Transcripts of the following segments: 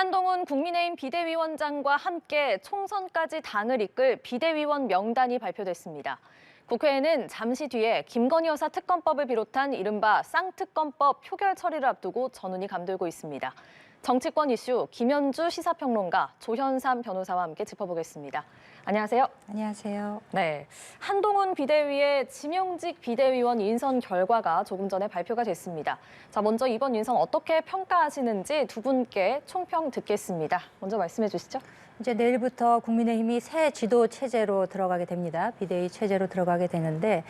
한동훈 국민의힘 비대위원장과 함께 총선까지 당을 이끌 비대위원 명단이 발표됐습니다. 국회에는 잠시 뒤에 김건희 여사 특검법을 비롯한 이른바 쌍특검법 표결 처리를 앞두고 전운이 감돌고 있습니다. 정치권 이슈 김현주 시사평론가, 조현삼 변호사와 함께 짚어보겠습니다. 안녕하세요. 안녕하세요. 네, 한동훈 비대위의 지명직 비대위원 인선 결과가 조금 전에 발표가 됐습니다. 자, 먼저 이번 인선 어떻게 평가하시는지 두 분께 총평 듣겠습니다. 먼저 말씀해 주시죠. 이제 내일부터 국민의힘이 새 지도 체제로 들어가게 됩니다. 비대위 체제로 들어가게 되는데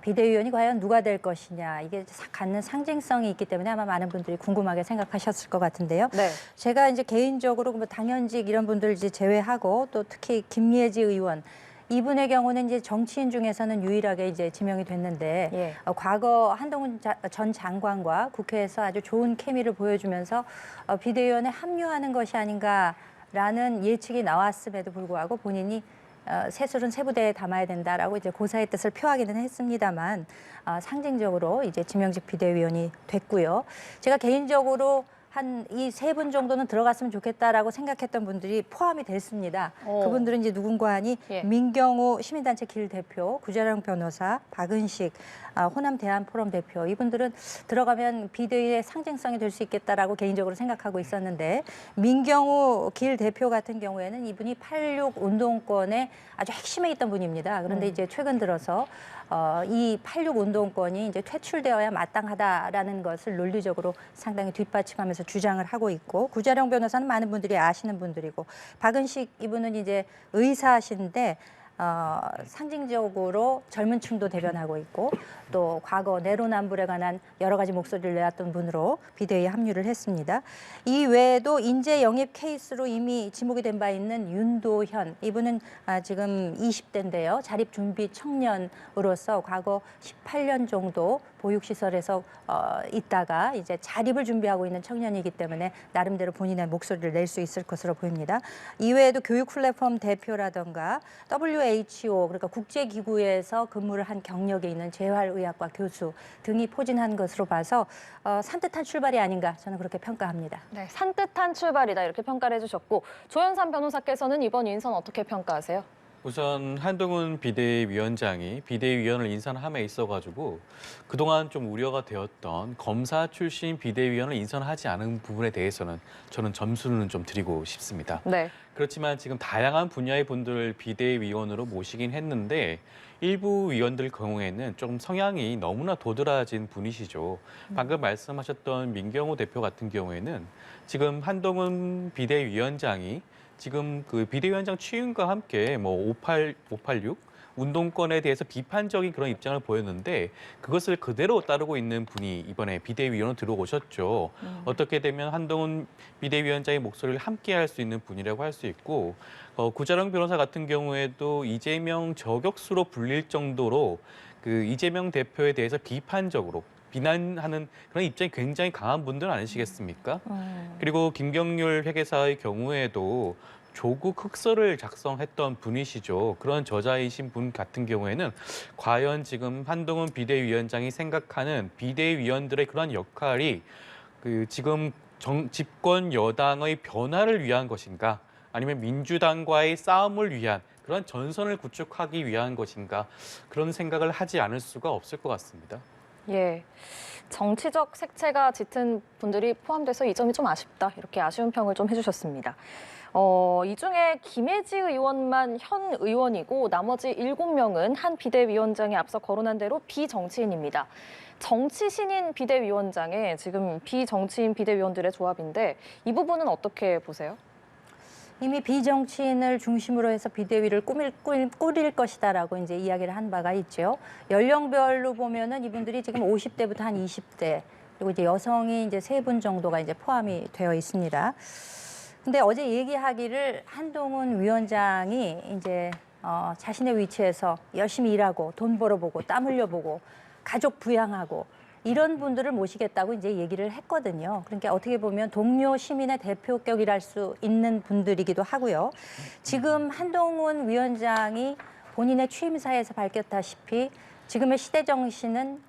비대위원이 과연 누가 될 것이냐, 이게 갖는 상징성이 있기 때문에 아마 많은 분들이 궁금하게 생각하셨을 것 같은데요. 네. 제가 이제 개인적으로 뭐 당연직 이런 분들 이제 제외하고 또 특히 김예지 의원, 이분의 경우는 이제 정치인 중에서는 유일하게 이제 지명이 됐는데 과거 한동훈 전 장관과 국회에서 아주 좋은 케미를 보여주면서 비대위원에 합류하는 것이 아닌가라는 예측이 나왔음에도 불구하고 본인이 새술은 새 부대에 담아야 된다라고 이제 고사의 뜻을 표하기는 했습니다만 상징적으로 이제 지명직 비대위원이 됐고요. 제가 개인적으로 한 이 세 분 정도는 들어갔으면 좋겠다라고 생각했던 분들이 포함이 됐습니다. 그분들은 이제 누군가 하니 민경우 시민단체 길 대표, 구자령 변호사, 박은식 호남 대한포럼 대표, 이분들은 들어가면 비대위의 상징성이 될 수 있겠다라고 개인적으로 생각하고 있었는데, 민경우 길 대표 같은 경우에는 이분이 8.6 운동권의 아주 핵심에 있던 분입니다. 그런데 이제 최근 들어서 이 8.6 운동권이 이제 퇴출되어야 마땅하다라는 것을 논리적으로 상당히 뒷받침하면서 주장을 하고 있고, 구자령 변호사는 많은 분들이 아시는 분들이고, 박은식 이분은 이제 의사신데 상징적으로 젊은 층도 대변하고 있고, 또 과거 내로남불에 관한 여러 가지 목소리를 내왔던 분으로 비대위에 합류를 했습니다. 이 외에도 인재 영입 케이스로 이미 지목이 된 바 있는 윤도현, 이분은 지금 20대인데요. 자립준비 청년으로서 과거 18년 정도 보육시설에서 있다가 이제 자립을 준비하고 있는 청년이기 때문에 나름대로 본인의 목소리를 낼 수 있을 것으로 보입니다. 이외에도 교육 플랫폼 대표라던가 WHO, 그러니까 국제기구에서 근무를 한 경력이 있는 재활의학과 교수 등이 포진한 것으로 봐서 산뜻한 출발이 아닌가, 저는 그렇게 평가합니다. 네, 산뜻한 출발이다, 이렇게 평가를 해주셨고, 조현삼 변호사께서는 이번 인선 어떻게 평가하세요? 우선 한동훈 비대위원장이 비대위원을 인선함에 있어가지고 그동안 좀 우려가 되었던 검사 출신 비대위원을 인선하지 않은 부분에 대해서는 저는 점수는 좀 드리고 싶습니다. 네. 그렇지만 지금 다양한 분야의 분들을 비대위원으로 모시긴 했는데 일부 위원들 경우에는 좀 성향이 너무나 도드라진 분이시죠. 방금 말씀하셨던 민경우 대표 같은 경우에는 지금 한동훈 비대위원장이 지금 그 비대위원장 취임과 함께 뭐 586 운동권에 대해서 비판적인 그런 입장을 보였는데 그것을 그대로 따르고 있는 분이 이번에 비대위원으로 들어오셨죠. 어떻게 되면 한동훈 비대위원장의 목소리를 함께 할 수 있는 분이라고 할 수 있고, 구자령 변호사 같은 경우에도 이재명 저격수로 불릴 정도로 그 이재명 대표에 대해서 비판적으로 비난하는 그런 입장이 굉장히 강한 분들 아니시겠습니까? 그리고 김경률 회계사의 경우에도 조국 흑서를 작성했던 분이시죠. 그런 저자이신 분 같은 경우에는 과연 지금 한동훈 비대위원장이 생각하는 비대위원들의 그런 역할이 그 지금 집권 여당의 변화를 위한 것인가, 아니면 민주당과의 싸움을 위한 그런 전선을 구축하기 위한 것인가, 그런 생각을 하지 않을 수가 없을 것 같습니다. 예, 정치적 색채가 짙은 분들이 포함돼서 이 점이 좀 아쉽다, 이렇게 아쉬운 평을 좀 해주셨습니다. 이 중에 김예지 의원만 현 의원이고 나머지 7명은 한 비대위원장에 앞서 거론한 대로 비정치인입니다. 정치 신인 비대위원장에 지금 비정치인 비대위원들의 조합인데 이 부분은 어떻게 보세요? 이미 비정치인을 중심으로 해서 비대위를 꾸릴 것이다라고 이제 이야기를 한 바가 있죠. 연령별로 보면은 이분들이 지금 50대부터 한 20대, 그리고 이제 여성이 이제 3분 정도가 이제 포함이 되어 있습니다. 근데 어제 얘기하기를 한동훈 위원장이 이제 자신의 위치에서 열심히 일하고 돈 벌어보고 땀 흘려보고 가족 부양하고 이런 분들을 모시겠다고 이제 얘기를 했거든요. 그러니까 어떻게 보면 동료 시민의 대표격이랄 수 있는 분들이기도 하고요. 지금 한동훈 위원장이 본인의 취임사에서 밝혔다시피 지금의 시대 정신은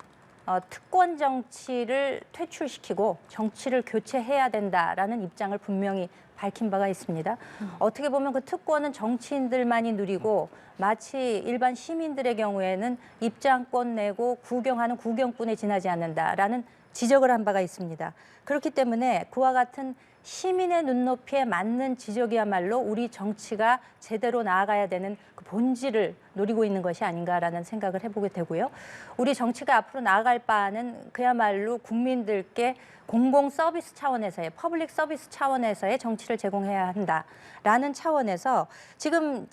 특권 정치를 퇴출시키고 정치를 교체해야 된다라는 입장을 분명히 밝힌 바가 있습니다. 어떻게 보면 그 특권은 정치인들만이 누리고 마치 일반 시민들의 경우에는 입장권 내고 구경하는 구경꾼에 지나지 않는다라는 지적을 한 바가 있습니다. 그렇기 때문에 그와 같은 시민의 눈높이에 맞는 지적이야말로 우리 정치가 제대로 나아가야 되는 그 본질을 노리고 있는 것이 아닌가라는 생각을 해보게 되고요. 우리 정치가 앞으로 나아갈 바는 그야말로 국민들께 공공 서비스 차원에서의 퍼블릭 서비스 차원에서의 정치를 제공해야 한다라는 차원에서 지금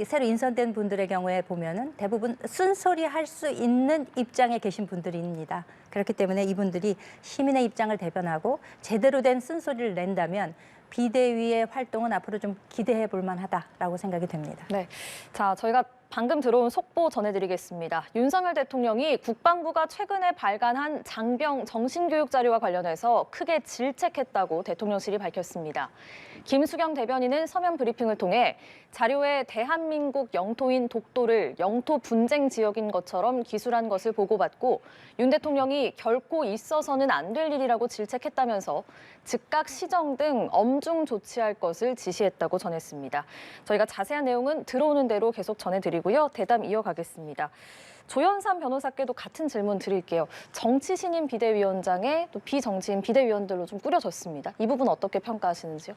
새로 인선된 분들의 경우에 보면은 대부분 쓴소리 할 수 있는 입장에 계신 분들입니다. 그렇기 때문에 이분들이 시민의 입장을 대변하고 제대로 된 쓴소리를 낸다면 비대위의 활동은 앞으로 좀 기대해 볼 만하다라고 생각이 됩니다. 네, 자 저희가 방금 들어온 속보 전해드리겠습니다. 윤석열 대통령이 국방부가 최근에 발간한 장병 정신교육 자료와 관련해서 크게 질책했다고 대통령실이 밝혔습니다. 김수경 대변인은 서면 브리핑을 통해 자료에 대한민국 영토인 독도를 영토 분쟁 지역인 것처럼 기술한 것을 보고받고 윤 대통령이 결코 있어서는 안 될 일이라고 질책했다면서 즉각 시정 등 엄중 조치할 것을 지시했다고 전했습니다. 저희가 자세한 내용은 들어오는 대로 계속 전해드리고요. 대담 이어가겠습니다. 조현삼 변호사께도 같은 질문 드릴게요. 정치 신임 비대위원장에 또 비정치인 비대위원들로 좀 꾸려졌습니다. 이 부분 어떻게 평가하시는지요?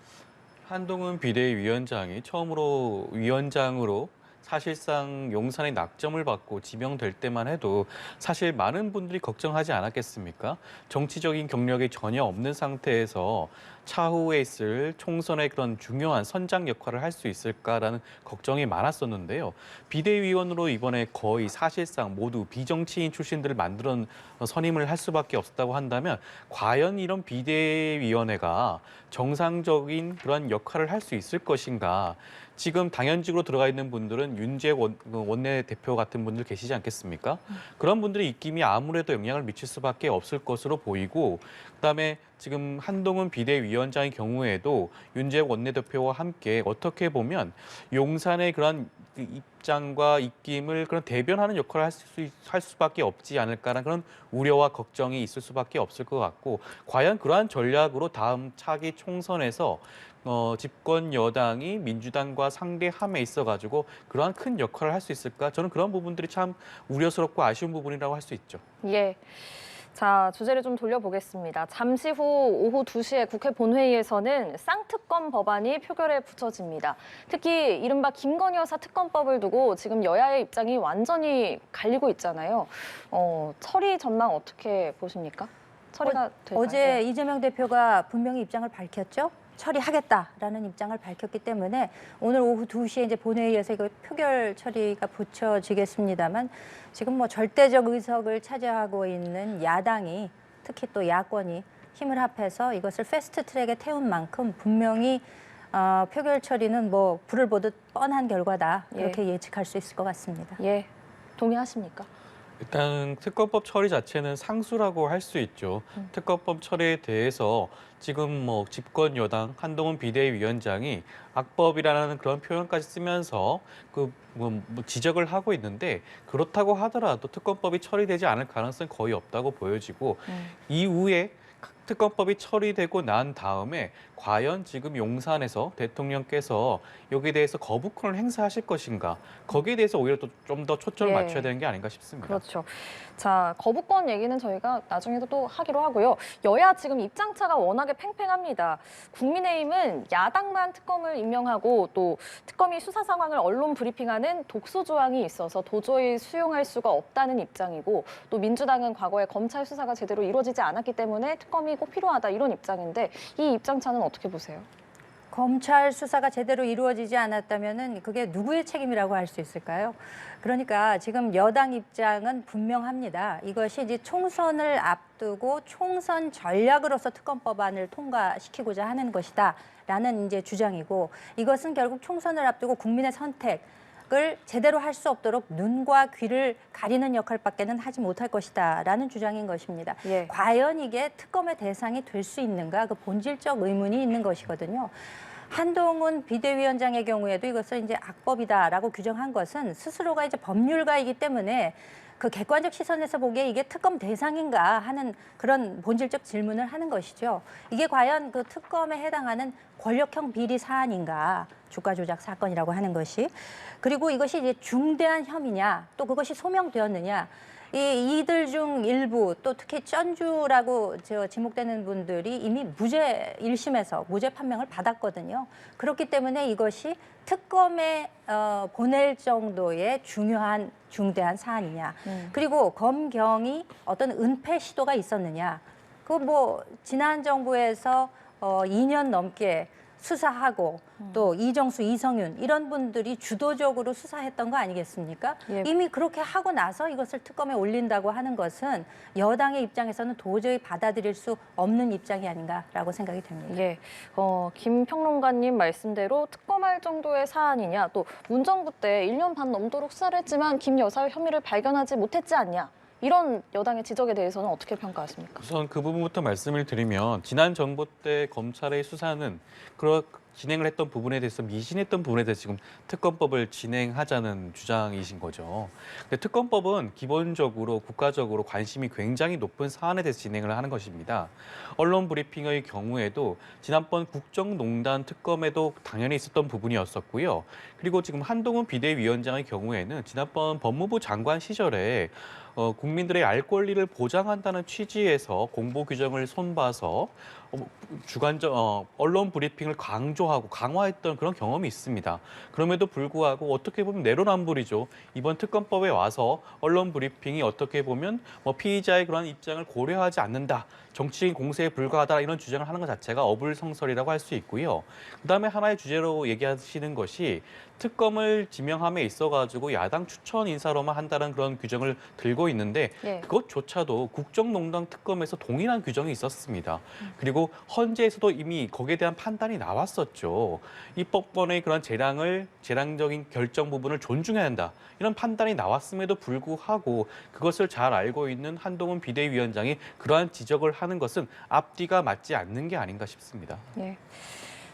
한동훈 비대위원장이 처음으로 위원장으로 사실상 용산의 낙점을 받고 지명될 때만 해도 사실 많은 분들이 걱정하지 않았겠습니까? 정치적인 경력이 전혀 없는 상태에서 차후에 있을 총선의 그런 중요한 선장 역할을 할 수 있을까라는 걱정이 많았었는데요. 비대위원으로 이번에 거의 사실상 모두 비정치인 출신들을 만들어 선임을 할 수밖에 없었다고 한다면 과연 이런 비대위원회가 정상적인 그런 역할을 할 수 있을 것인가? 지금 당연직으로 들어가 있는 분들은 윤재욱 원내대표 같은 분들 계시지 않겠습니까? 그런 분들의 입김이 아무래도 영향을 미칠 수밖에 없을 것으로 보이고 그다음에 지금 한동훈 비대위원장의 경우에도 윤재욱 원내대표와 함께 어떻게 보면 용산의 그런 입장과 입김을 그런 대변하는 역할을 할 수밖에 없지 않을까라는 그런 우려와 걱정이 있을 수밖에 없을 것 같고 과연 그러한 전략으로 다음 차기 총선에서 집권 여당이 민주당과 상대함에 있어가지고 그러한 큰 역할을 할 수 있을까? 저는 그런 부분들이 참 우려스럽고 아쉬운 부분이라고 할 수 있죠. 예. 자, 주제를 좀 돌려보겠습니다. 잠시 후 오후 2시에 국회 본회의에서는 쌍특검 법안이 표결에 붙여집니다. 특히 이른바 김건희 여사 특검법을 두고 지금 여야의 입장이 완전히 갈리고 있잖아요. 처리 전망 어떻게 보십니까? 처리가 될까요? 어제 이재명 대표가 분명히 입장을 밝혔죠. 처리하겠다라는 입장을 밝혔기 때문에 오늘 오후 2시에 이제 본회의에서 이거 표결 처리가 붙여지겠습니다만 지금 뭐 절대적 의석을 차지하고 있는 야당이 특히 또 야권이 힘을 합해서 이것을 패스트트랙에 태운 만큼 분명히 표결 처리는 뭐 불을 보듯 뻔한 결과다 이렇게 예측할 수 있을 것 같습니다. 예, 동의하십니까? 일단 특검법 처리 자체는 상수라고 할 수 있죠. 특검법 처리에 대해서 지금 뭐 집권 여당 한동훈 비대위원장이 악법이라는 그런 표현까지 쓰면서 뭐 지적을 하고 있는데 그렇다고 하더라도 특검법이 처리되지 않을 가능성은 거의 없다고 보여지고 이후에 특검법이 처리되고 난 다음에 과연 지금 용산에서 대통령께서 여기에 대해서 거부권을 행사하실 것인가 거기에 대해서 오히려 또 좀 더 초점을 맞춰야 되는 게 아닌가 싶습니다. 그렇죠. 자, 거부권 얘기는 저희가 나중에도 또 하기로 하고요. 여야 지금 입장차가 워낙에 팽팽합니다. 국민의힘은 야당만 특검을 임명하고 또 특검이 수사 상황을 언론 브리핑하는 독소 조항이 있어서 도저히 수용할 수가 없다는 입장이고 또 민주당은 과거에 검찰 수사가 제대로 이루어지지 않았기 때문에 특검이 꼭 필요하다 이런 입장인데 이 입장차는 어떻게 보세요? 검찰 수사가 제대로 이루어지지 않았다면은 그게 누구의 책임이라고 할 수 있을까요? 그러니까 지금 여당 입장은 분명합니다. 이것이 이제 총선을 앞두고 총선 전략으로서 특검법안을 통과시키고자 하는 것이다라는 이제 주장이고 이것은 결국 총선을 앞두고 국민의 선택을 제대로 할 수 없도록 눈과 귀를 가리는 역할밖에는 하지 못할 것이다라는 주장인 것입니다. 예. 과연 이게 특검의 대상이 될 수 있는가? 그 본질적 의문이 있는 것이거든요. 한동훈 비대위원장의 경우에도 이것을 이제 악법이다라고 규정한 것은 스스로가 이제 법률가이기 때문에 그 객관적 시선에서 보기에 이게 특검 대상인가 하는 그런 본질적 질문을 하는 것이죠. 이게 과연 그 특검에 해당하는 권력형 비리 사안인가, 주가 조작 사건이라고 하는 것이. 그리고 이것이 이제 중대한 혐의냐, 또 그것이 소명되었느냐. 이들 중 일부, 또 특히 전주라고 지목되는 분들이 이미 무죄 1심에서 무죄 판명을 받았거든요. 그렇기 때문에 이것이 특검에 보낼 정도의 중요한 중대한 사안이냐. 그리고 검경이 어떤 은폐 시도가 있었느냐. 그 뭐 지난 정부에서 2년 넘게 수사하고 또 이정수, 이성윤 이런 분들이 주도적으로 수사했던 거 아니겠습니까? 예. 이미 그렇게 하고 나서 이것을 특검에 올린다고 하는 것은 여당의 입장에서는 도저히 받아들일 수 없는 입장이 아닌가라고 생각이 됩니다. 예, 김 평론가님 말씀대로 특검할 정도의 사안이냐, 또 문정부 때 1년 반 넘도록 수사를 했지만 김 여사의 혐의를 발견하지 못했지 않냐. 이런 여당의 지적에 대해서는 어떻게 평가하십니까? 우선 그 부분부터 말씀을 드리면 지난 정부 때 검찰의 수사는 진행을 했던 부분에 대해서 미진했던 부분에 대해서 지금 특검법을 진행하자는 주장이신 거죠. 근데 특검법은 기본적으로 국가적으로 관심이 굉장히 높은 사안에 대해서 진행을 하는 것입니다. 언론 브리핑의 경우에도 지난번 국정농단 특검에도 당연히 있었던 부분이었었고요. 그리고 지금 한동훈 비대위원장의 경우에는 지난번 법무부 장관 시절에 국민들의 알 권리를 보장한다는 취지에서 공보 규정을 손봐서 언론 브리핑을 강조하고 강화했던 그런 경험이 있습니다. 그럼에도 불구하고 어떻게 보면 내로남불이죠. 이번 특검법에 와서 언론 브리핑이 어떻게 보면 피의자의 그런 입장을 고려하지 않는다. 정치인 공세에 불과하다 이런 주장을 하는 것 자체가 어불성설이라고 할 수 있고요. 그다음에 하나의 주제로 얘기하시는 것이 특검을 지명함에 있어가지고 야당 추천 인사로만 한다는 그런 규정을 들고 있는데 예. 그것조차도 국정농단 특검에서 동일한 규정이 있었습니다. 그리고 헌재에서도 이미 거기에 대한 판단이 나왔었죠. 입법권의 그런 재량적인 결정 부분을 존중해야 한다. 이런 판단이 나왔음에도 불구하고 그것을 잘 알고 있는 한동훈 비대위원장이 그러한 지적을 하는 것은 앞뒤가 맞지 않는 게 아닌가 싶습니다. 예.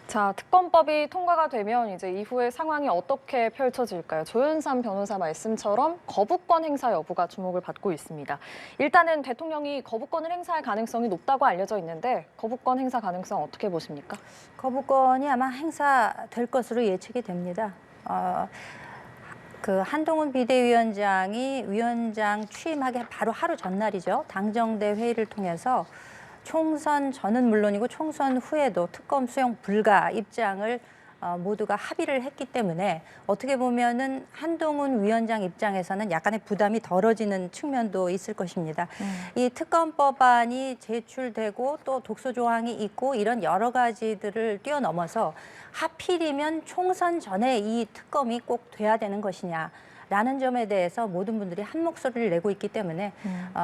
자, 특검법이 통과가 되면 이제 이후의 상황이 어떻게 펼쳐질까요? 조윤삼 변호사 말씀처럼 거부권 행사 여부가 주목을 받고 있습니다. 일단은 대통령이 거부권을 행사할 가능성이 높다고 알려져 있는데 거부권 행사 가능성 어떻게 보십니까? 거부권이 아마 행사될 것으로 예측이 됩니다. 그 한동훈 비대위원장이 위원장 취임하기 바로 하루 전날이죠. 당정대 회의를 통해서 총선 전은 물론이고 총선 후에도 특검 수용 불가 입장을 모두가 합의를 했기 때문에 어떻게 보면은 한동훈 위원장 입장에서는 약간의 부담이 덜어지는 측면도 있을 것입니다. 이 특검법안이 제출되고 또 독소 조항이 있고 이런 여러 가지들을 뛰어넘어서 하필이면 총선 전에 이 특검이 꼭 돼야 되는 것이냐라는 점에 대해서 모든 분들이 한 목소리를 내고 있기 때문에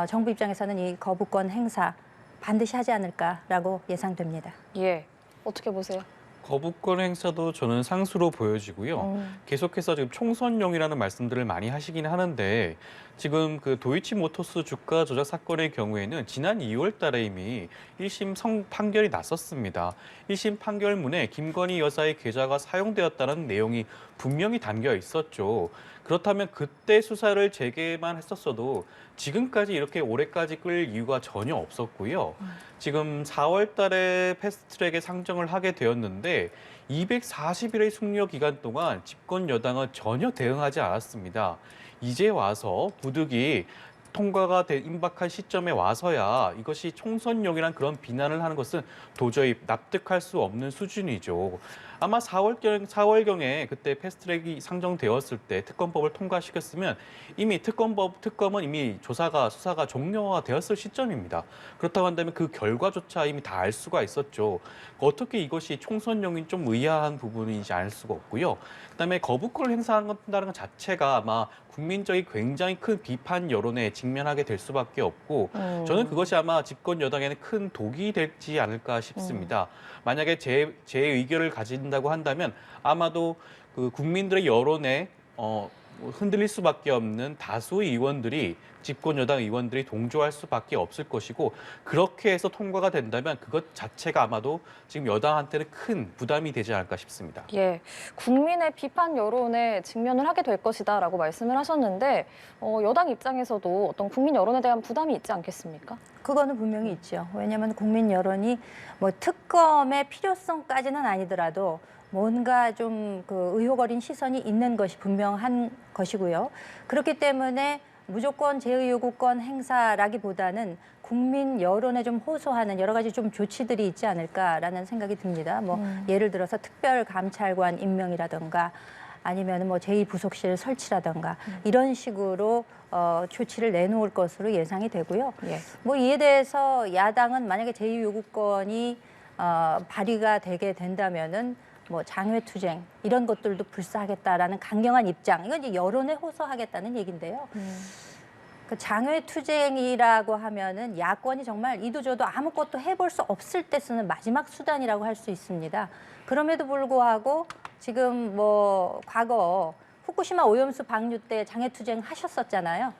정부 입장에서는 이 거부권 행사 반드시 하지 않을까라고 예상됩니다. 예, 어떻게 보세요? 거부권 행사도 저는 상수로 보여지고요. 계속해서 지금 총선용이라는 말씀들을 많이 하시긴 하는데 지금 그 도이치모터스 주가 조작 사건의 경우에는 지난 2월 달에 이미 1심 판결이 났었습니다. 1심 판결문에 김건희 여사의 계좌가 사용되었다는 내용이 분명히 담겨 있었죠. 그렇다면 그때 수사를 재개만 했었어도 지금까지 이렇게 오래까지 끌 이유가 전혀 없었고요. 지금 4월 달에 패스트트랙에 상정을 하게 되었는데 240일의 숙려 기간 동안 집권 여당은 전혀 대응하지 않았습니다. 이제 와서 부득이 통과가 임박한 시점에 와서야 이것이 총선용이란 그런 비난을 하는 것은 도저히 납득할 수 없는 수준이죠. 아마 4월경에 그때 패스트트랙이 상정되었을 때 특검법을 통과시켰으면 이미 특검은 이미 수사가 종료가 되었을 시점입니다. 그렇다고 한다면 그 결과조차 이미 다 알 수가 있었죠. 어떻게 이것이 총선용인 좀 의아한 부분인지 알 수가 없고요. 그다음에 거부권을 행사한다는 것 자체가 아마 국민적인 굉장히 큰 비판 여론에 직면하게 될 수밖에 없고 저는 그것이 아마 집권 여당에는 큰 독이 되지 않을까 싶습니다. 만약에 제 의견을 가진다고 한다면 아마도 그 국민들의 여론에 흔들릴 수밖에 없는 다수의 의원들이 집권 여당 의원들이 동조할 수밖에 없을 것이고 그렇게 해서 통과가 된다면 그것 자체가 아마도 지금 여당한테는 큰 부담이 되지 않을까 싶습니다. 예, 국민의 비판 여론에 직면을 하게 될 것이다라고 말씀을 하셨는데 여당 입장에서도 어떤 국민 여론에 대한 부담이 있지 않겠습니까? 그거는 분명히 있죠. 왜냐하면 국민 여론이 뭐 특검의 필요성까지는 아니더라도 뭔가 좀 그 의혹 어린 시선이 있는 것이 분명한 것이고요. 그렇기 때문에 무조건 제의요구권 행사라기보다는 국민 여론에 좀 호소하는 여러 가지 좀 조치들이 있지 않을까라는 생각이 듭니다. 뭐 예를 들어서 특별감찰관 임명이라든가 아니면 뭐 제2부속실 설치라든가 이런 식으로 조치를 내놓을 것으로 예상이 되고요. 예. 뭐 이에 대해서 야당은 만약에 제2요구권이 발의가 되게 된다면은 뭐 장외투쟁 이런 것들도 불사하겠다라는 강경한 입장, 이건 이제 여론에 호소하겠다는 얘기인데요. 그 장외투쟁이라고 하면은 야권이 정말 이도저도 아무것도 해볼 수 없을 때 쓰는 마지막 수단이라고 할 수 있습니다. 그럼에도 불구하고 지금 뭐 과거 후쿠시마 오염수 방류 때 장외투쟁 하셨었잖아요.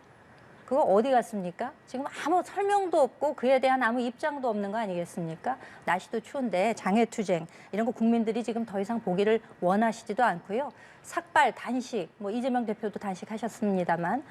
그거 어디 갔습니까? 지금 아무 설명도 없고 그에 대한 아무 입장도 없는 거 아니겠습니까? 날씨도 추운데 장외투쟁 이런 거 국민들이 지금 더 이상 보기를 원하시지도 않고요. 삭발, 단식, 뭐 이재명 대표도 단식하셨습니다만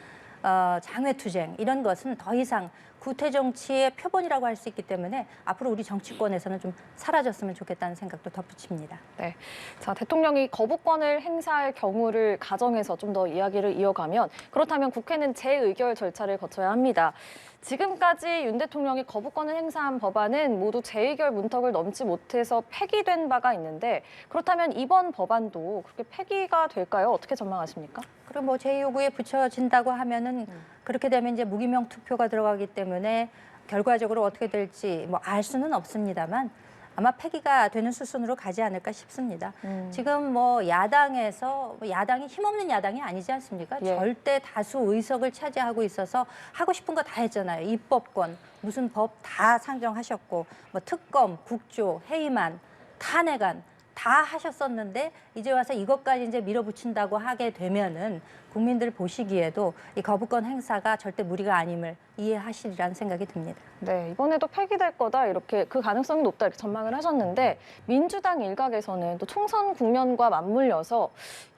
장외투쟁 이런 것은 더 이상 구태 정치의 표본이라고 할 수 있기 때문에 앞으로 우리 정치권에서는 좀 사라졌으면 좋겠다는 생각도 덧붙입니다. 네. 자, 대통령이 거부권을 행사할 경우를 가정해서 좀 더 이야기를 이어가면 그렇다면 국회는 재의결 절차를 거쳐야 합니다. 지금까지 윤 대통령이 거부권을 행사한 법안은 모두 재의결 문턱을 넘지 못해서 폐기된 바가 있는데 그렇다면 이번 법안도 그렇게 폐기가 될까요? 어떻게 전망하십니까? 그리고 뭐 제2요구에 붙여진다고 하면은 그렇게 되면 이제 무기명 투표가 들어가기 때문에 결과적으로 어떻게 될지 뭐 알 수는 없습니다만 아마 폐기가 되는 수순으로 가지 않을까 싶습니다. 지금 뭐 야당에서 야당이 힘없는 야당이 아니지 않습니까? 예. 절대 다수 의석을 차지하고 있어서 하고 싶은 거 다 했잖아요. 입법권, 무슨 법 다 상정하셨고 뭐 특검, 국조, 해임안, 탄핵안 다 하셨었는데 이제 와서 이것까지 이제 밀어붙인다고 하게 되면은 국민들 보시기에도 이 거부권 행사가 절대 무리가 아님을 이해하시리라는 생각이 듭니다. 네, 이번에도 폐기될 거다 이렇게 그 가능성이 높다 이렇게 전망을 하셨는데 민주당 일각에서는 또 총선 국면과 맞물려서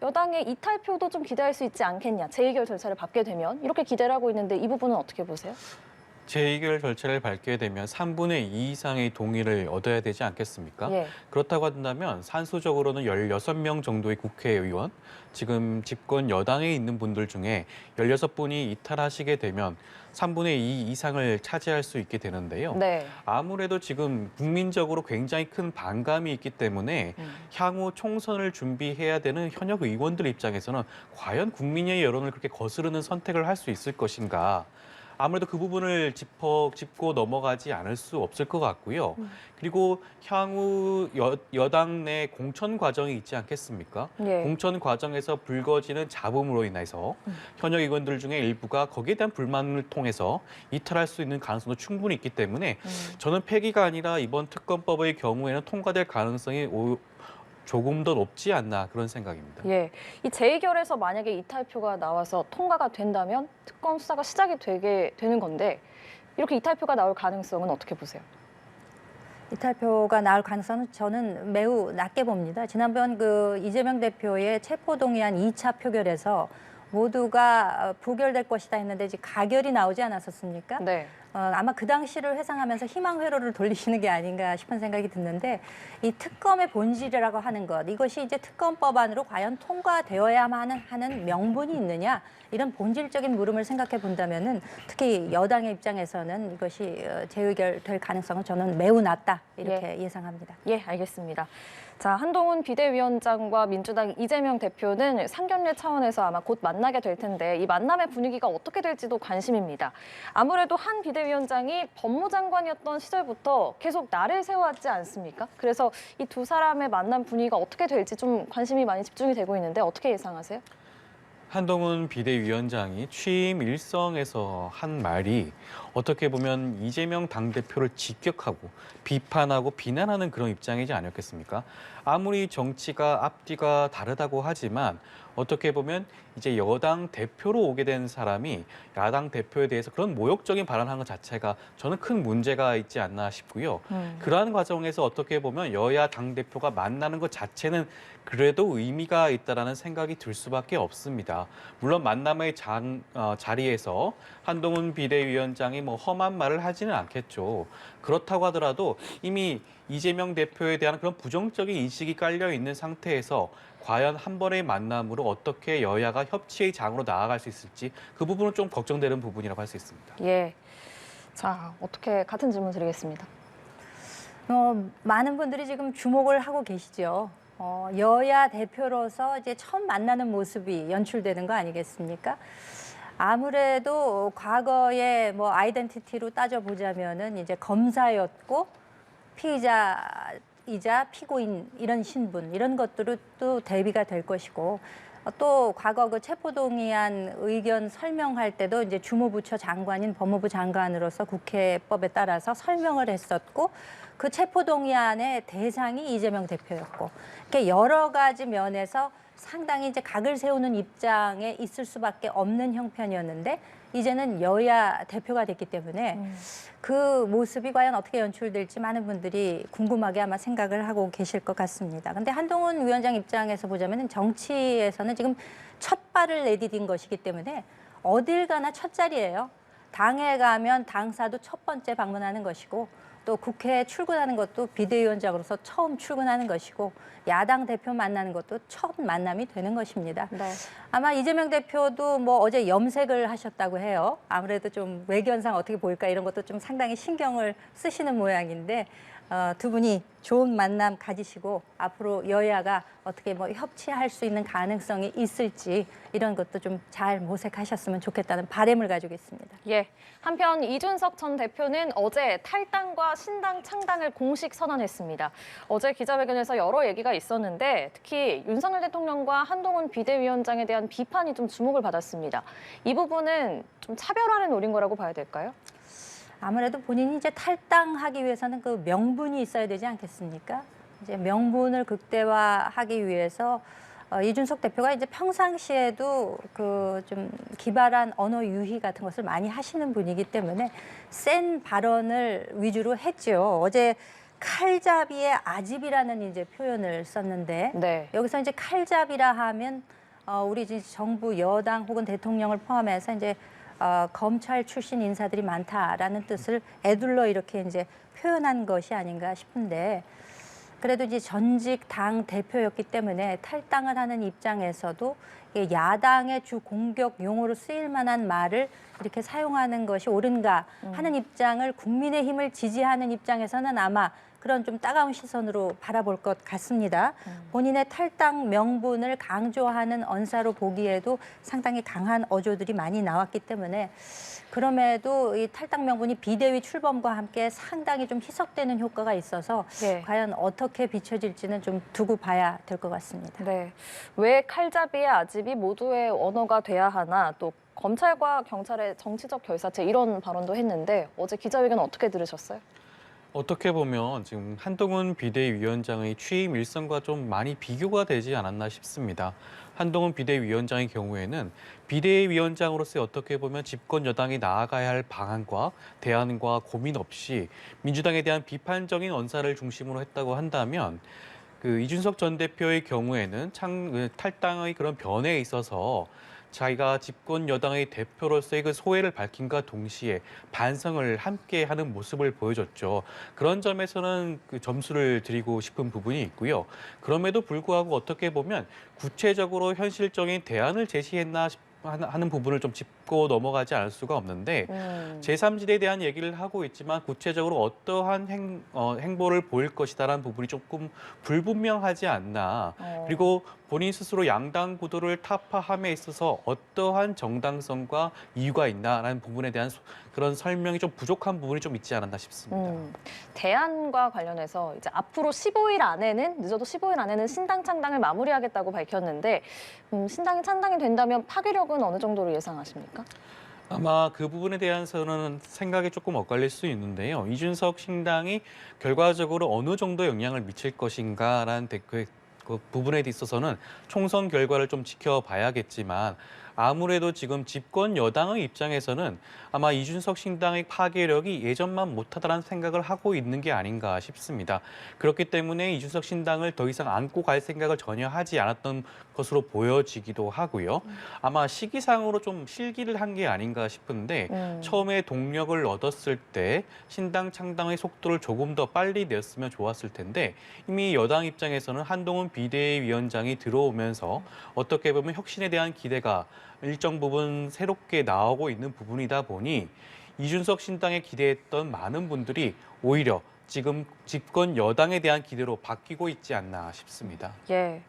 여당의 이탈표도 좀 기대할 수 있지 않겠냐, 재의결 절차를 밟게 되면 이렇게 기대를 하고 있는데 이 부분은 어떻게 보세요? 재의결 절차를 밟게 되면 3분의 2 이상의 동의를 얻어야 되지 않겠습니까? 예. 그렇다고 한다면 산수적으로는 16명 정도의 국회의원, 지금 집권 여당에 있는 분들 중에 16분이 이탈하시게 되면 3분의 2 이상을 차지할 수 있게 되는데요. 네. 아무래도 지금 국민적으로 굉장히 큰 반감이 있기 때문에 향후 총선을 준비해야 되는 현역 의원들 입장에서는 과연 국민의 여론을 그렇게 거스르는 선택을 할 수 있을 것인가. 아무래도 그 부분을 짚고 넘어가지 않을 수 없을 것 같고요. 그리고 향후 여당 내 공천 과정이 있지 않겠습니까? 예. 공천 과정에서 불거지는 잡음으로 인해서 현역 의원들 중에 일부가 거기에 대한 불만을 통해서 이탈할 수 있는 가능성도 충분히 있기 때문에 저는 폐기가 아니라 이번 특검법의 경우에는 통과될 가능성이 조금 더 높지 않나 그런 생각입니다. 예, 이 재의결에서 만약에 이탈표가 나와서 통과가 된다면 특검 수사가 시작이 되게 되는 건데 이렇게 이탈표가 나올 가능성은 어떻게 보세요? 이탈표가 나올 가능성은 저는 매우 낮게 봅니다. 지난번 그 이재명 대표의 체포동의안 2차 표결에서 모두가 부결될 것이다 했는데 이제 가결이 나오지 않았었습니까? 네. 아마 그 당시를 회상하면서 희망 회로를 돌리시는 게 아닌가 싶은 생각이 드는데 이 특검의 본질이라고 하는 것, 이것이 이제 특검법안으로 과연 통과되어야만 하는 명분이 있느냐, 이런 본질적인 물음을 생각해 본다면은 특히 여당의 입장에서는 이것이 재의결될 가능성은 저는 매우 낮다 이렇게 예상합니다. 예, 알겠습니다. 자, 한동훈 비대위원장과 민주당 이재명 대표는 상견례 차원에서 아마 곧 만나게 될 텐데 이 만남의 분위기가 어떻게 될지도 관심입니다. 아무래도 한 비대위원장이 법무장관이었던 시절부터 계속 날을 세워왔지 않습니까? 그래서 이 두 사람의 만남 분위기가 어떻게 될지 좀 관심이 많이 집중이 되고 있는데 어떻게 예상하세요? 한동훈 비대위원장이 취임 일성에서 한 말이 어떻게 보면 이재명 당대표를 직격하고 비판하고 비난하는 그런 입장이지 않았겠습니까? 아무리 정치가 앞뒤가 다르다고 하지만 어떻게 보면 이제 여당 대표로 오게 된 사람이 야당 대표에 대해서 그런 모욕적인 발언하는 것 자체가 저는 큰 문제가 있지 않나 싶고요. 그러한 과정에서 어떻게 보면 여야 당대표가 만나는 것 자체는 그래도 의미가 있다라는 생각이 들 수밖에 없습니다. 물론 만남의 자리에서 한동훈 비대위원장이 뭐 험한 말을 하지는 않겠죠. 그렇다고 하더라도 이미 이재명 대표에 대한 그런 부정적인 인식이 깔려 있는 상태에서 과연 한 번의 만남으로 어떻게 여야가 협치의 장으로 나아갈 수 있을지 그 부분은 좀 걱정되는 부분이라고 할 수 있습니다. 예. 자, 어떻게 같은 질문 드리겠습니다. 많은 분들이 지금 주목을 하고 계시죠. 여야 대표로서 이제 처음 만나는 모습이 연출되는 거 아니겠습니까? 아무래도 과거에 뭐 아이덴티티로 따져보자면은 이제 검사였고 피의자이자 피고인 이런 신분 이런 것들은 또 대비가 될 것이고 또 과거 그 체포동의안 의견 설명할 때도 이제 주무부처 장관인 법무부 장관으로서 국회법에 따라서 설명을 했었고 그 체포동의안의 대상이 이재명 대표였고 이렇게 여러 가지 면에서 상당히 이제 각을 세우는 입장에 있을 수밖에 없는 형편이었는데 이제는 여야 대표가 됐기 때문에 그 모습이 과연 어떻게 연출될지 많은 분들이 궁금하게 아마 생각을 하고 계실 것 같습니다. 근데 한동훈 위원장 입장에서 보자면 정치에서는 지금 첫 발을 내디딘 것이기 때문에 어딜 가나 첫 자리예요. 당에 가면 당사도 첫 번째 방문하는 것이고 또 국회에 출근하는 것도 비대위원장으로서 처음 출근하는 것이고 야당 대표 만나는 것도 첫 만남이 되는 것입니다. 네. 아마 이재명 대표도 뭐 어제 염색을 하셨다고 해요. 아무래도 좀 외견상 어떻게 보일까 이런 것도 좀 상당히 신경을 쓰시는 모양인데 두 분이 좋은 만남 가지시고 앞으로 여야가 어떻게 뭐 협치할 수 있는 가능성이 있을지 이런 것도 좀 잘 모색하셨으면 좋겠다는 바람을 가지고 있습니다. 예. 한편 이준석 전 대표는 어제 탈당과 신당 창당을 공식 선언했습니다. 어제 기자회견에서 여러 얘기가 있었는데 특히 윤석열 대통령과 한동훈 비대위원장에 대한 비판이 좀 주목을 받았습니다. 이 부분은 좀 차별화를 노린 거라고 봐야 될까요? 아무래도 본인이 이제 탈당하기 위해서는 그 명분이 있어야 되지 않겠습니까? 이제 명분을 극대화하기 위해서 이준석 대표가 이제 평상시에도 그 좀 기발한 언어 유희 같은 것을 많이 하시는 분이기 때문에 센 발언을 위주로 했죠. 어제 칼잡이의 아집이라는 이제 표현을 썼는데 네. 여기서 이제 칼잡이라 하면 우리 이제 정부 여당 혹은 대통령을 포함해서 이제 검찰 출신 인사들이 많다라는 뜻을 에둘러 이렇게 이제 표현한 것이 아닌가 싶은데 그래도 이제 전직 당 대표였기 때문에 탈당을 하는 입장에서도 야당의 주 공격 용어로 쓰일 만한 말을 이렇게 사용하는 것이 옳은가 하는 입장을 국민의힘을 지지하는 입장에서는 아마 그런 좀 따가운 시선으로 바라볼 것 같습니다. 본인의 탈당 명분을 강조하는 언사로 보기에도 상당히 강한 어조들이 많이 나왔기 때문에 그럼에도 이 탈당 명분이 비대위 출범과 함께 상당히 좀 희석되는 효과가 있어서 네. 과연 어떻게 비춰질지는 좀 두고 봐야 될 것 같습니다. 네. 왜 칼잡이의 아집이 모두의 언어가 돼야 하나 또 검찰과 경찰의 정치적 결사체 이런 발언도 했는데 어제 기자회견 어떻게 들으셨어요? 어떻게 보면 지금 한동훈 비대위원장의 취임 일성과 좀 많이 비교가 되지 않았나 싶습니다. 한동훈 비대위원장의 경우에는 비대위원장으로서 어떻게 보면 집권 여당이 나아가야 할 방안과 대안과 고민 없이 민주당에 대한 비판적인 언사를 중심으로 했다고 한다면 그 이준석 전 대표의 경우에는 탈당의 그런 변화에 있어서 자기가 집권 여당의 대표로서의 그 소회를 밝힌과 동시에 반성을 함께 하는 모습을 보여줬죠. 그런 점에서는 그 점수를 드리고 싶은 부분이 있고요. 그럼에도 불구하고 어떻게 보면 구체적으로 현실적인 대안을 제시했나 하는 부분을 좀 짚고 넘어가지 않을 수가 없는데 제3지대에 대한 얘기를 하고 있지만 구체적으로 어떠한 행보를 보일 것이다라는 부분이 조금 불분명하지 않나. 그리고 본인 스스로 양당 구도를 타파함에 있어서 어떠한 정당성과 이유가 있나라는 부분에 대한 그런 설명이 좀 부족한 부분이 좀 있지 않았나 싶습니다. 대안과 관련해서 이제 앞으로 15일 안에는 늦어도 15일 안에는 신당 창당을 마무리하겠다고 밝혔는데 신당이 창당이 된다면 파괴력은 어느 정도로 예상하십니까? 아마 그 부분에 대해서는 생각이 조금 엇갈릴 수 있는데요. 이준석 신당이 결과적으로 어느 정도 영향을 미칠 것인가라는 그 부분에 있어서는 총선 결과를 좀 지켜봐야겠지만 아무래도 지금 집권 여당의 입장에서는 아마 이준석 신당의 파괴력이 예전만 못하다는 생각을 하고 있는 게 아닌가 싶습니다. 그렇기 때문에 이준석 신당을 더 이상 안고 갈 생각을 전혀 하지 않았던 것으로 보여지기도 하고요. 아마 시기상으로 좀 실기를 한 게 아닌가 싶은데 처음에 동력을 얻었을 때 신당 창당의 속도를 조금 더 빨리 냈으면 좋았을 텐데 이미 여당 입장에서는 한동훈 비대위원장이 들어오면서 어떻게 보면 혁신에 대한 기대가 일정 부분 새롭게 나오고 있는 부분이다 보니 이준석 신당에 기대했던 많은 분들이 오히려 지금 집권 여당에 대한 기대로 바뀌고 있지 않나 싶습니다. 예.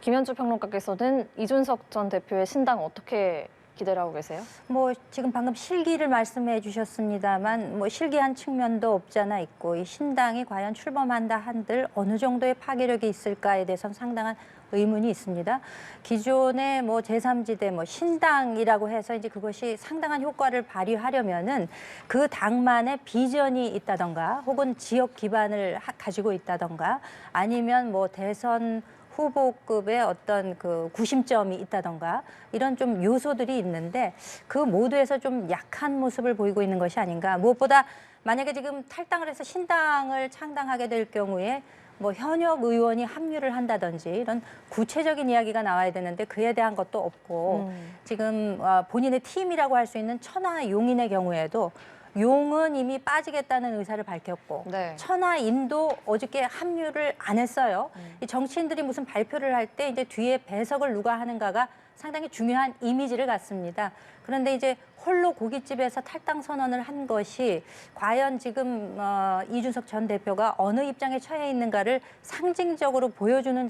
김현주 평론가께서는 이준석 전 대표의 신당 어떻게 기대를 하고 계세요? 뭐 지금 방금 실기를 말씀해 주셨습니다만 뭐 실기한 측면도 없지 않아 있고 이 신당이 과연 출범한다 한들 어느 정도의 파괴력이 있을까에 대해서는 상당한 의문이 있습니다. 기존의 뭐 제3지대 뭐 신당이라고 해서 이제 그것이 상당한 효과를 발휘하려면은 그 당만의 비전이 있다던가 혹은 지역 기반을 가지고 있다던가 아니면 뭐 대선 후보급의 어떤 그 구심점이 있다던가 이런 좀 요소들이 있는데 그 모두에서 좀 약한 모습을 보이고 있는 것이 아닌가. 무엇보다 만약에 지금 탈당을 해서 신당을 창당하게 될 경우에 뭐 현역 의원이 합류를 한다든지 이런 구체적인 이야기가 나와야 되는데 그에 대한 것도 없고 지금 본인의 팀이라고 할 수 있는 천하용인의 경우에도 용은 이미 빠지겠다는 의사를 밝혔고 네. 천하임도 어저께 합류를 안 했어요. 이 정치인들이 무슨 발표를 할 때 이제 뒤에 배석을 누가 하는가가 상당히 중요한 이미지를 갖습니다. 그런데 이제 홀로 고깃집에서 탈당 선언을 한 것이 과연 지금 이준석 전 대표가 어느 입장에 처해 있는가를 상징적으로 보여주는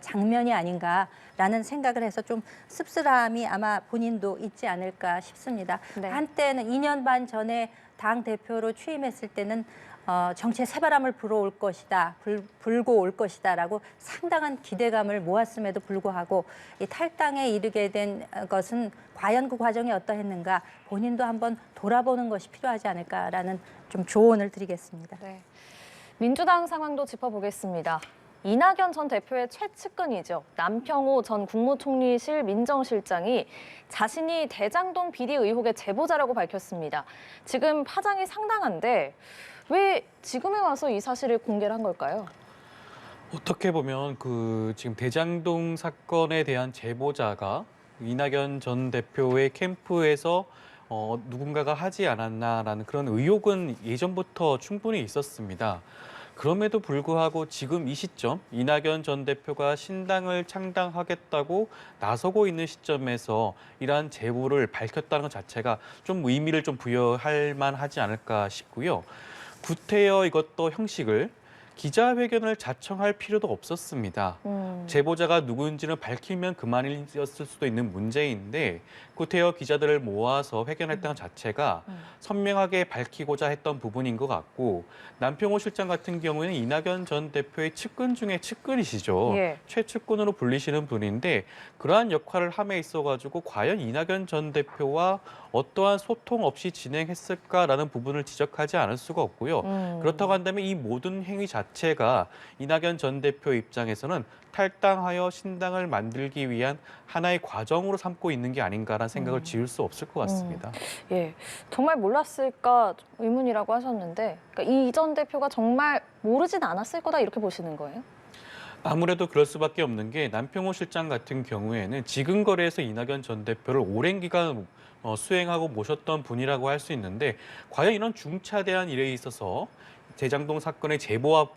장면이 아닌가라는 생각을 해서 좀 씁쓸함이 아마 본인도 있지 않을까 싶습니다. 네. 한때는 2년 반 전에 당 대표로 취임했을 때는 정치에 새바람을 불어올 것이다, 불고 올 것이다라고 상당한 기대감을 모았음에도 불구하고 이 탈당에 이르게 된 것은 과연 그 과정이 어떠했는가 본인도 한번 돌아보는 것이 필요하지 않을까라는 좀 조언을 드리겠습니다. 네. 민주당 상황도 짚어보겠습니다. 이낙연 전 대표의 최측근이죠. 남평호 전 국무총리실 민정실장이 자신이 대장동 비리 의혹의 제보자라고 밝혔습니다. 지금 파장이 상당한데 왜 지금에 와서 이 사실을 공개를 한 걸까요? 어떻게 보면 그 지금 대장동 사건에 대한 제보자가 이낙연 전 대표의 캠프에서 누군가가 하지 않았나라는 그런 의혹은 예전부터 충분히 있었습니다. 그럼에도 불구하고 지금 이 시점 이낙연 전 대표가 신당을 창당하겠다고 나서고 있는 시점에서 이러한 제보를 밝혔다는 것 자체가 좀 의미를 좀 부여할 만하지 않을까 싶고요. 구태여 이것도 형식을 기자회견을 자청할 필요도 없었습니다. 제보자가 누구인지는 밝히면 그만이었을 수도 있는 문제인데 구태여 기자들을 모아서 회견했다는 자체가 선명하게 밝히고자 했던 부분인 것 같고 남평호 실장 같은 경우에는 이낙연 전 대표의 측근 중에 측근이시죠. 예. 최측근으로 불리시는 분인데 그러한 역할을 함에 있어가지고 과연 이낙연 전 대표와 어떠한 소통 없이 진행했을까라는 부분을 지적하지 않을 수가 없고요. 그렇다고 한다면 이 모든 행위 자체가 이낙연 전 대표 입장에서는 탈당하여 신당을 만들기 위한 하나의 과정으로 삼고 있는 게 아닌가라는 생각을 지울 수 없을 것 같습니다. 예, 정말 몰랐을까 의문이라고 하셨는데 그러니까 이 전 대표가 정말 모르진 않았을 거다 이렇게 보시는 거예요? 아무래도 그럴 수밖에 없는 게 남평호 실장 같은 경우에는 지금거래에서 이낙연 전 대표를 오랜 기간 수행하고 모셨던 분이라고 할 수 있는데 과연 이런 중차대한 일에 있어서 대장동 사건의 제보와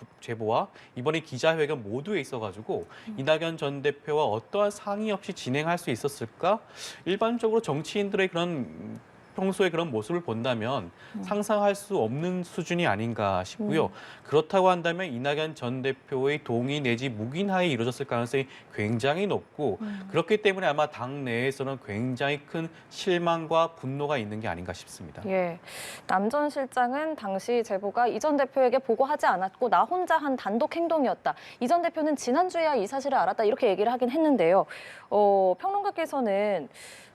이번에 기자회견 모두에 있어가지고 이낙연 전 대표와 어떠한 상의 없이 진행할 수 있었을까? 일반적으로 정치인들의 그런 평소에 그런 모습을 본다면 상상할 수 없는 수준이 아닌가 싶고요. 그렇다고 한다면 이낙연 전 대표의 동의 내지 묵인하에 이루어졌을 가능성이 굉장히 높고 그렇기 때문에 아마 당 내에서는 굉장히 큰 실망과 분노가 있는 게 아닌가 싶습니다. 예, 남 전 실장은 당시 제보가 이 전 대표에게 보고하지 않았고 나 혼자 한 단독 행동이었다. 이 전 대표는 지난주에야 이 사실을 알았다 이렇게 얘기를 하긴 했는데요. 평론가께서는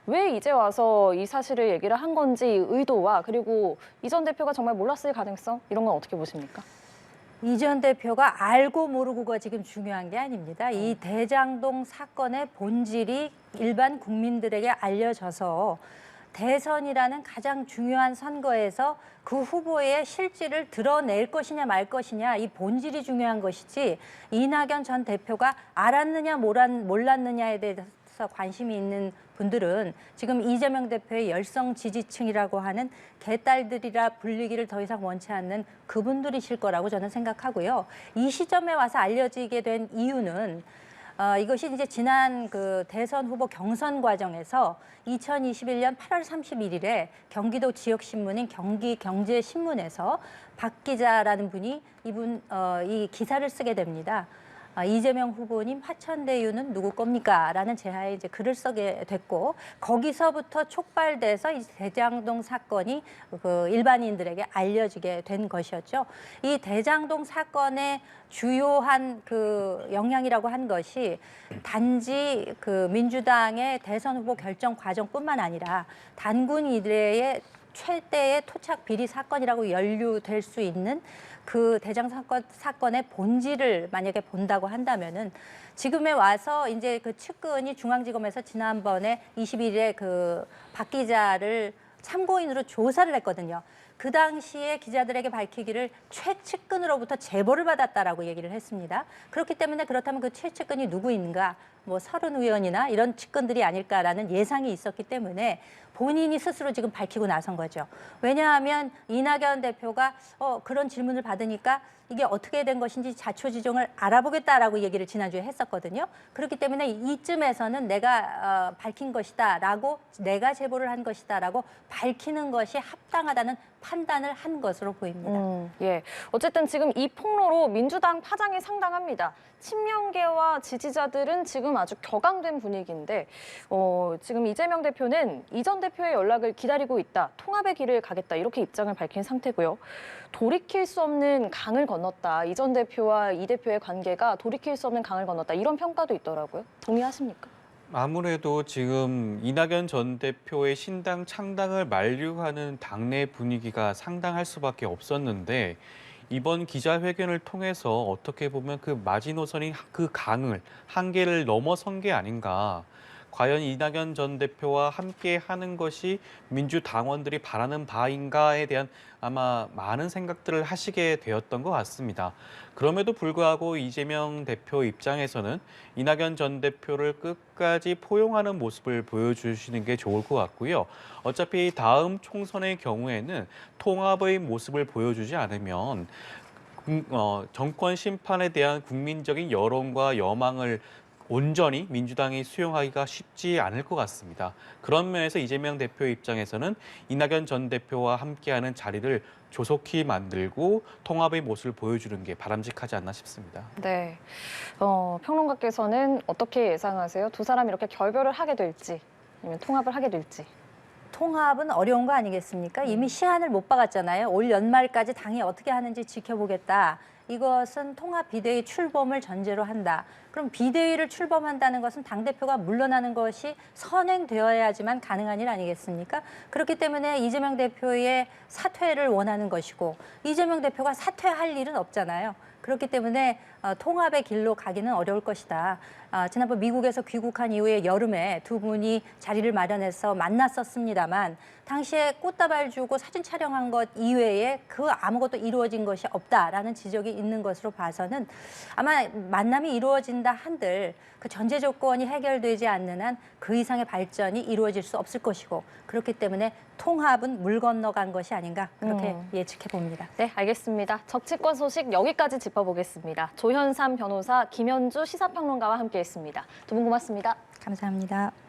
왜 이제 와서 이 사실을 얘기를 한 건지 의도와 그리고 이 전 대표가 정말 몰랐을 가능성 이런 건 어떻게 보십니까? 이 전 대표가 알고 모르고가 지금 중요한 게 아닙니다. 이 대장동 사건의 본질이 일반 국민들에게 알려져서 대선이라는 가장 중요한 선거에서 그 후보의 실질을 드러낼 것이냐 말 것이냐 이 본질이 중요한 것이지 이낙연 전 대표가 알았느냐 몰랐느냐에 대해서 관심이 있는 분들은 지금 이재명 대표의 열성 지지층이라고 하는 개딸들이라 불리기를 더 이상 원치 않는 그분들이실 거라고 저는 생각하고요. 이 시점에 와서 알려지게 된 이유는 이것이 이제 지난 그 대선 후보 경선 과정에서 2021년 8월 31일에 경기도 지역신문인 경기경제신문에서 박 기자라는 분이 이 기사를 쓰게 됩니다. 이재명 후보님 화천대유는 누구 겁니까? 라는 제하에 이제 글을 쓰게 됐고 거기서부터 촉발돼서 이 대장동 사건이 그 일반인들에게 알려지게 된 것이었죠. 이 대장동 사건의 주요한 그 영향이라고 한 것이 단지 그 민주당의 대선 후보 결정 과정뿐만 아니라 단군 이래의 최대의 토착 비리 사건이라고 연루될 수 있는 그 대장 사건의 본질을 만약에 본다고 한다면은 지금에 와서 이제 그 측근이 중앙지검에서 지난번에 21일에 그 박 기자를 참고인으로 조사를 했거든요. 그 당시에 기자들에게 밝히기를 최측근으로부터 제보를 받았다라고 얘기를 했습니다. 그렇기 때문에 그렇다면 그 최측근이 누구인가? 뭐 서른 의원이나 이런 측근들이 아닐까라는 예상이 있었기 때문에 본인이 스스로 지금 밝히고 나선 거죠. 왜냐하면 이낙연 대표가 그런 질문을 받으니까 이게 어떻게 된 것인지 자초지종을 알아보겠다라고 얘기를 지난주에 했었거든요. 그렇기 때문에 이쯤에서는 내가 밝힌 것이다라고 내가 제보를 한 것이다라고 밝히는 것이 합당하다는 판단을 한 것으로 보입니다. 예. 어쨌든 지금 이 폭로로 민주당 파장이 상당합니다. 친명계와 지지자들은 지금 아주 격앙된 분위기인데 지금 이재명 대표는 이 전 대표의 연락을 기다리고 있다. 통합의 길을 가겠다. 이렇게 입장을 밝힌 상태고요. 돌이킬 수 없는 강을 건넜다. 이 전 대표와 이 대표의 관계가 돌이킬 수 없는 강을 건넜다. 이런 평가도 있더라고요. 동의하십니까? 아무래도 지금 이낙연 전 대표의 신당 창당을 만류하는 당내 분위기가 상당할 수밖에 없었는데 이번 기자회견을 통해서 어떻게 보면 그 마지노선인 그 강을 한계를 넘어선 게 아닌가. 과연 이낙연 전 대표와 함께 하는 것이 민주당원들이 바라는 바인가에 대한 아마 많은 생각들을 하시게 되었던 것 같습니다. 그럼에도 불구하고 이재명 대표 입장에서는 이낙연 전 대표를 끝까지 포용하는 모습을 보여주시는 게 좋을 것 같고요. 어차피 다음 총선의 경우에는 통합의 모습을 보여주지 않으면 정권 심판에 대한 국민적인 여론과 여망을 온전히 민주당이 수용하기가 쉽지 않을 것 같습니다. 그런 면에서 이재명 대표 입장에서는 이낙연 전 대표와 함께하는 자리를 조속히 만들고 통합의 모습을 보여주는 게 바람직하지 않나 싶습니다. 네. 평론가께서는 어떻게 예상하세요? 두 사람이 이렇게 결별을 하게 될지 아니면 통합을 하게 될지. 통합은 어려운 거 아니겠습니까? 이미 시한을 못 박았잖아요. 올 연말까지 당이 어떻게 하는지 지켜보겠다. 이것은 통합 비대위 출범을 전제로 한다. 그럼 비대위를 출범한다는 것은 당대표가 물러나는 것이 선행되어야지만 가능한 일 아니겠습니까? 그렇기 때문에 이재명 대표의 사퇴를 원하는 것이고 이재명 대표가 사퇴할 일은 없잖아요. 그렇기 때문에 통합의 길로 가기는 어려울 것이다. 지난번 미국에서 귀국한 이후에 여름에 두 분이 자리를 마련해서 만났었습니다만 당시에 꽃다발 주고 사진 촬영한 것 이외에 그 아무것도 이루어진 것이 없다라는 지적이 있는 것으로 봐서는 아마 만남이 이루어진다 한들 그 전제 조건이 해결되지 않는 한 그 이상의 발전이 이루어질 수 없을 것이고 그렇기 때문에 통합은 물 건너간 것이 아닌가 그렇게 예측해 봅니다. 네, 알겠습니다. 정치권 소식 여기까지 짚어보겠습니다. 조현삼 변호사, 김현주 시사평론가와 함께했습니다. 두 분 고맙습니다. 감사합니다.